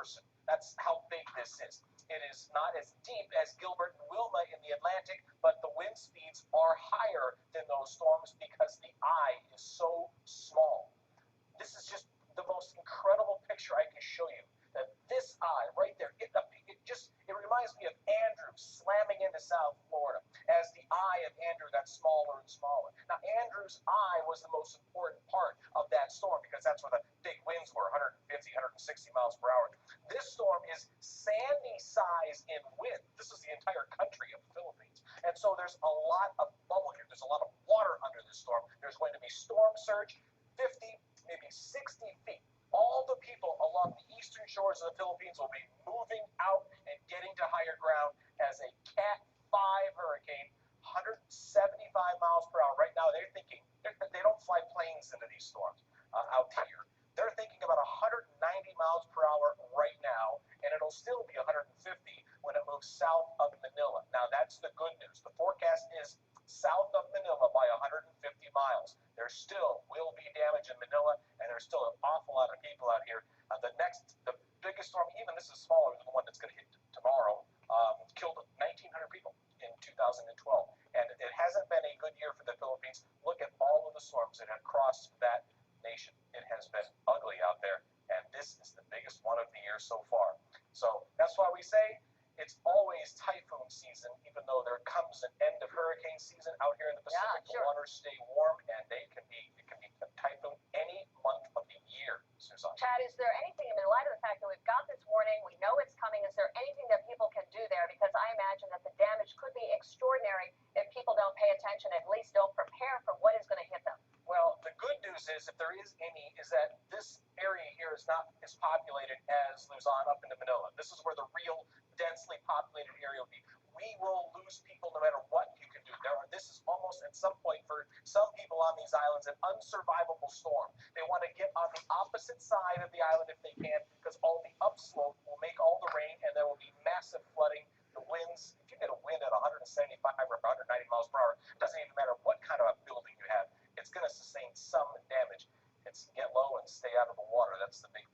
person. That's how big this is. It is not as deep as Gilbert and Wilma in the Atlantic, but the wind speeds are higher than those storms because the eye is so small. This is just the most incredible picture I can show you. That this eye right there, it reminds me of Andrew slamming into South Florida as the eye of Andrew got smaller and smaller. Now, Andrew's eye was the most important part of that storm because that's where the big winds were, 150, 160 miles per hour. This storm is Sandy size in width. This is the entire country of the Philippines. And so there's a lot of bubble here. There's a lot of water under this storm. There's going to be storm surge, 50, maybe 60 feet. All the people along the eastern shores of the Philippines will be moving out and getting to higher ground as a Cat 5 hurricane, 175 miles per hour. Right now, they're thinking, they don't fly planes into these storms out here. They're thinking about 190 miles per hour right now, and it'll still be 150 when it moves south of Manila. Now, that's the good news. The forecast is south of Manila by 150 miles. There still will be damage in Manila, and there's still an awful lot of people out here. The biggest storm, even this is smaller than the one that's going to hit tomorrow, killed 1,900 people in 2012. And it hasn't been a good year for the Philippines. Look at all of the storms that have crossed that nation. It has been ugly out there, and this is the biggest one of the year so far. So that's why we say it's always typhoon season, even though there comes an end of hurricane season out here in the Pacific. Yeah, sure. The waters stay warm, and it can be a typhoon any month of the year, Susan. Chad, is there anything, in light of the fact that we've got this warning, we know it's coming, is there anything that people can do there? Because I imagine that the damage could be extraordinary if people don't pay attention, at least don't prepare for what is going to hit them. Well, the good news is, if there is any, is that this area here is not as populated as Luzon up into Manila. This is where the real densely populated area will be. We will lose people no matter what you can do. This is almost, at some point, for some people on these islands, an unsurvivable storm. They want to get on the opposite side of the island if they can, because all the upslope will make all the rain, and there will be massive flooding. The winds, if you get a wind at 175 or 190 miles per hour, it doesn't even matter what kind of a building you have. It's going to sustain some damage. It's get low and stay out of the water. That's the big